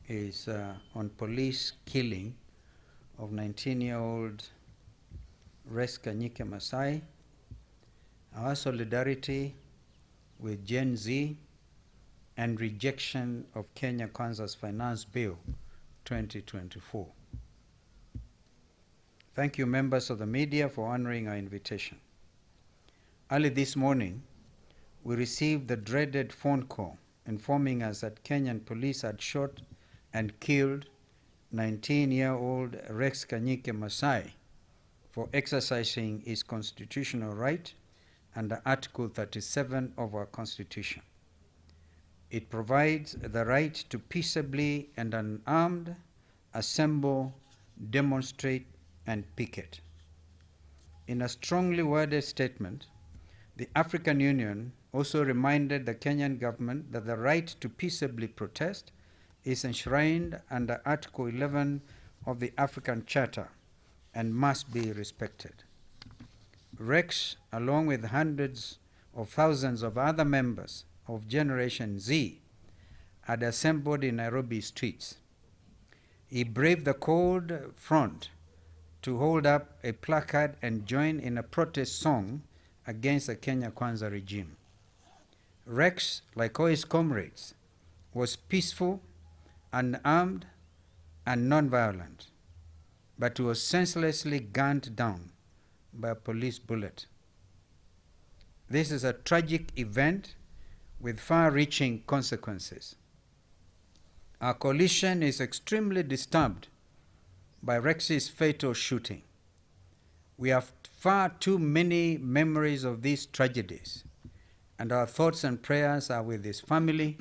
is on police killing of 19-year-old REX KANYIKE Masai. Our solidarity with Gen Z and rejection of Kenya Kwanza's Finance Bill 2024. Thank you, members of the media, for honoring our invitation. Early this morning, we received the dreaded phone call informing us that Kenyan police had shot and killed 19-year-old REX KANYIKE Masai for exercising his constitutional right under Article 37 of our Constitution. It provides the right to peaceably and unarmed assemble, demonstrate, and picket. In a strongly worded statement, the African Union also reminded the Kenyan government that the right to peaceably protest is enshrined under Article 11 of the African Charter and must be respected. REX, along with hundreds of thousands of other members of Generation Z, had assembled in Nairobi streets. He braved the cold front to hold up a placard and join in a protest song against the Kenya Kwanza regime. REX, like all his comrades, was peaceful, unarmed, and non-violent, but was senselessly gunned down by a police bullet. This is a tragic event with far-reaching consequences. Our coalition is extremely disturbed by REX's fatal shooting. We have far too many memories of these tragedies, and our thoughts and prayers are with his family,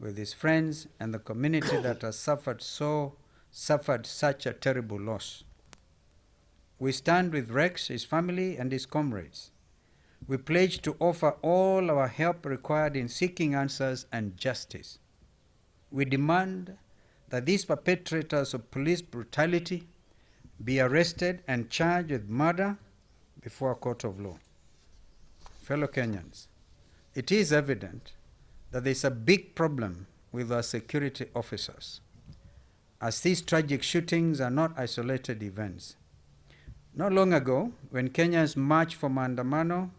with his friends, and the community that has suffered such a terrible loss. We stand with REX, his family, and his comrades. We pledge to offer all our help required in seeking answers and justice. We demand that these perpetrators of police brutality be arrested and charged with murder before a court of law. Fellow Kenyans, it is evident that there is a big problem with our security officers, as these tragic shootings are not isolated events. Not long ago, when Kenyans marched for Maandamano,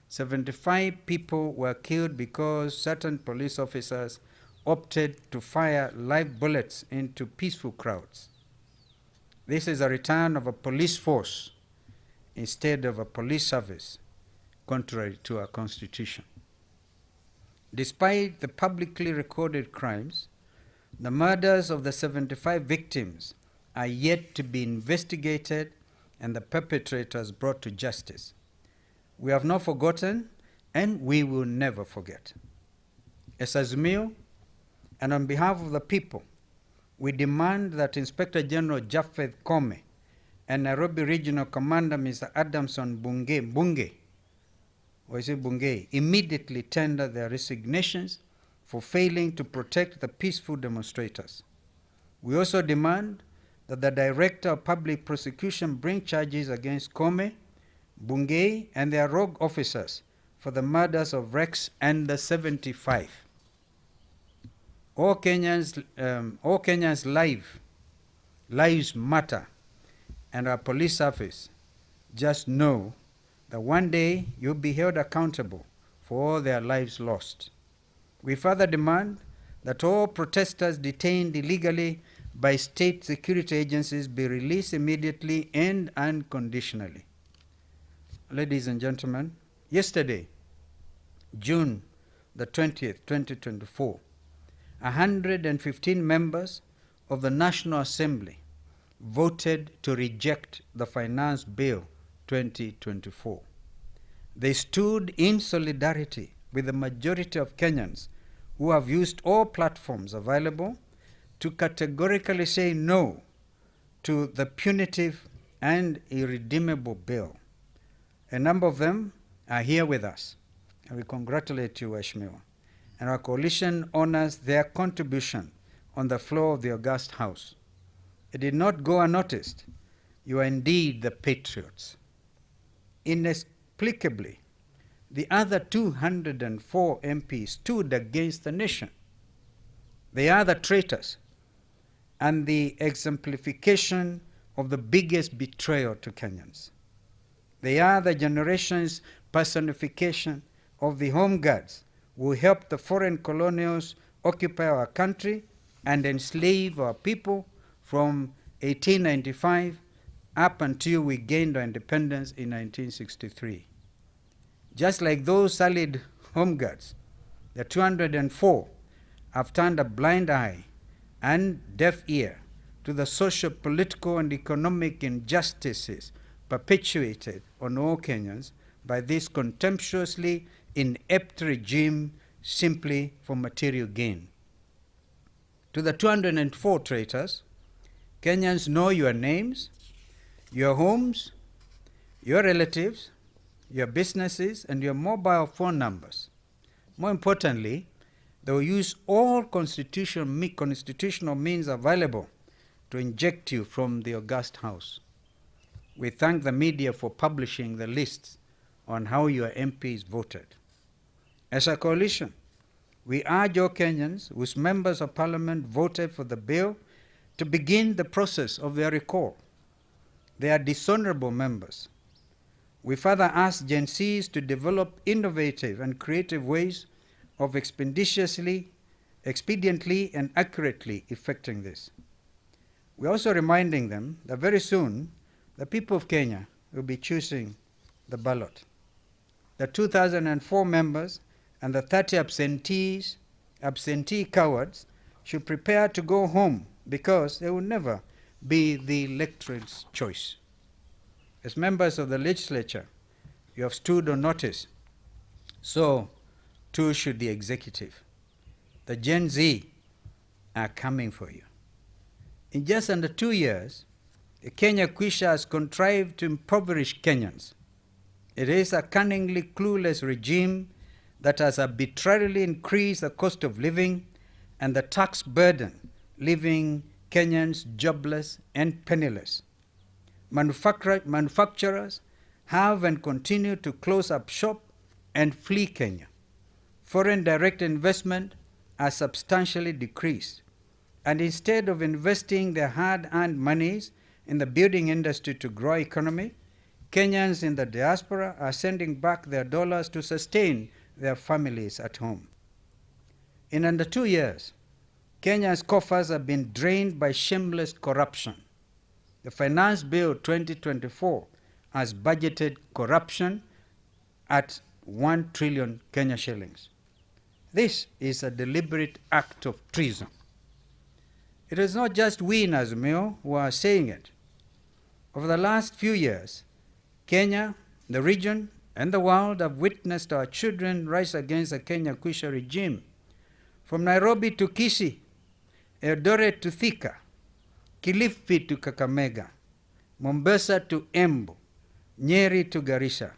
75 people were killed because certain police officers opted to fire live bullets into peaceful crowds. This is a return of a police force instead of a police service, contrary to our Constitution. Despite the publicly recorded crimes, the murders of the 75 victims are yet to be investigated and the perpetrators brought to justice. We have not forgotten, and we will never forget. As Azimio, and on behalf of the people, we demand that Inspector General Japheth Koome and Nairobi Regional Commander Mr. Adamson Bungei immediately tender their resignations for failing to protect the peaceful demonstrators. We also demand that the Director of Public Prosecution bring charges against Koome, Bungei, and their rogue officers for the murders of REX and the 75. All Kenyans' lives matter, and our police service just know that one day you'll be held accountable for all their lives lost. We further demand that all protesters detained illegally by state security agencies be released immediately and unconditionally. Ladies and gentlemen, yesterday, June the 20th, 2024, 115 members of the National Assembly voted to reject the Finance Bill 2024. They stood in solidarity with the majority of Kenyans who have used all platforms available to categorically say no to the punitive and irredeemable bill. A number of them are here with us, and we congratulate you, Waheshimiwa. And our coalition honors their contribution on the floor of the august House. It did not go unnoticed. You are indeed the patriots. Inexplicably, the other 204 MPs stood against the nation. They are the traitors and the exemplification of the biggest betrayal to Kenyans. They are the generation's personification of the home guards who helped the foreign colonials occupy our country and enslave our people from 1895 up until we gained our independence in 1963. Just like those Allied home guards, the 204 have turned a blind eye and deaf ear to the social, political, and economic injustices perpetuated on all Kenyans by this contemptuously inept regime simply for material gain. To the 204 traitors, Kenyans know your names, your homes, your relatives, your businesses, and your mobile phone numbers. More importantly, they will use all constitutional means available to inject you from the august house. We thank the media for publishing the lists on how your MPs voted. As a coalition, we urge all Kenyans whose members of parliament voted for the bill to begin the process of their recall. They are dishonorable members. We further ask Gen Zs to develop innovative and creative ways of expediently and accurately effecting this. We're also reminding them that very soon the people of Kenya will be choosing the ballot. The 2004 members and the 30 absentee cowards should prepare to go home because they will never be the electorate's choice. As members of the legislature, you have stood on notice. So too should the executive. The Gen Z are coming for you. In just under 2 years, the Kenya Kwisha has contrived to impoverish Kenyans. It is a cunningly clueless regime that has arbitrarily increased the cost of living and the tax burden, leaving Kenyans jobless and penniless. Manufacturers have and continue to close up shop and flee Kenya. Foreign direct investment has substantially decreased, and instead of investing their hard-earned monies in the building industry to grow economy, Kenyans in the diaspora are sending back their dollars to sustain their families at home. In under 2 years, Kenya's coffers have been drained by shameless corruption. The Finance Bill 2024 has budgeted corruption at 1 trillion Kenya shillings. This is a deliberate act of treason. It is not just we in Azimio who are saying it. Over the last few years, Kenya, the region, and the world have witnessed our children rise against the Kenya Kwisha regime. From Nairobi to Kisii, Eldoret to Thika, Kilifi to Kakamega, Mombasa to Embu, Nyeri to Garissa,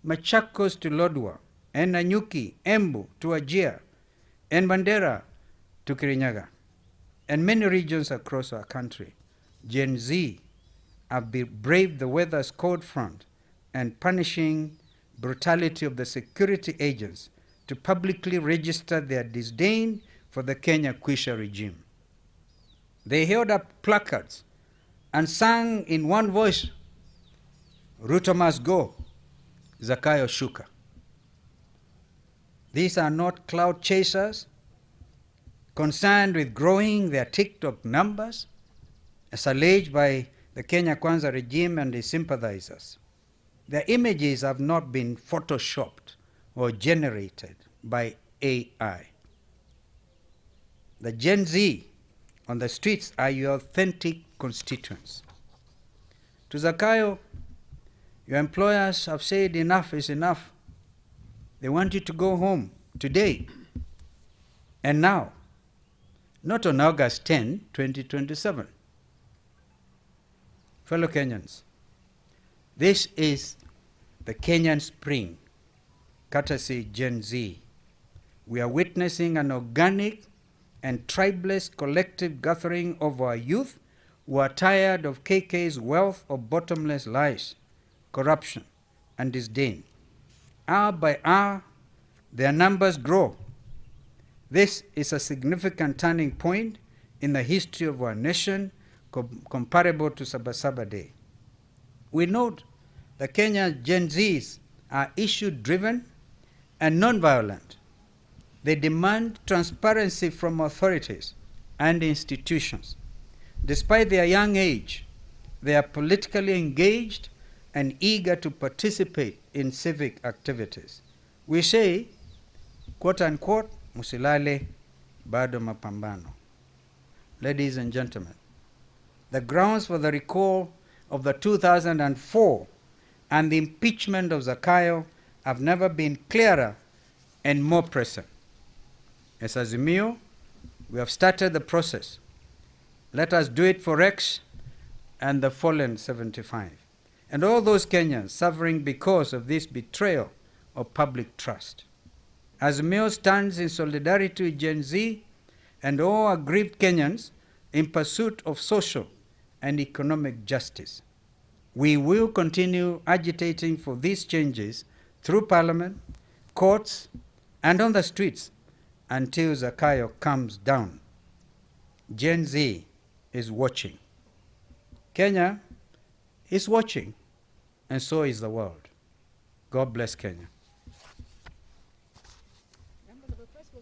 Machakos to Lodwar, and Nanyuki, Embu to Wajir, and Mandera to Kirinyaga, and many regions across our country. Gen Z have braved the weather's cold front and punishing brutality of the security agents to publicly register their disdain for the Kenya Kwisha regime. They held up placards and sang in one voice, "Ruto must go, Zakayo shuka." These are not cloud chasers concerned with growing their TikTok numbers, as alleged by the Kenya Kwanza regime and its sympathizers. Their images have not been photoshopped or generated by AI. The Gen Z on the streets are your authentic constituents. To Zakayo, your employers have said enough is enough. They want you to go home today and now, not on August 10, 2027. Fellow Kenyans, this is the Kenyan spring, courtesy Gen Z. We are witnessing an organic and tribeless collective gathering of our youth who are tired of KK's wealth of bottomless lies, corruption, and disdain. Hour by hour, their numbers grow. This is a significant turning point in the history of our nation, comparable to Sabasaba Day. We note that Kenya's Gen Zs are issue-driven and non-violent. They demand transparency from authorities and institutions. Despite their young age, they are politically engaged and eager to participate in civic activities. We say, quote unquote, musilale bado mapambano. Ladies and gentlemen, the grounds for the recall of the 2004 and the impeachment of Zakayo have never been clearer and more pressing. As Azimio, we have started the process. Let us do it for REX and the fallen 75, and all those Kenyans suffering because of this betrayal of public trust. Azimio stands in solidarity with Gen Z and all aggrieved Kenyans in pursuit of social and economic justice. We will continue agitating for these changes through Parliament, courts, and on the streets until Zakayo comes down. Gen Z is watching. Kenya is watching, and so is the world. God bless Kenya.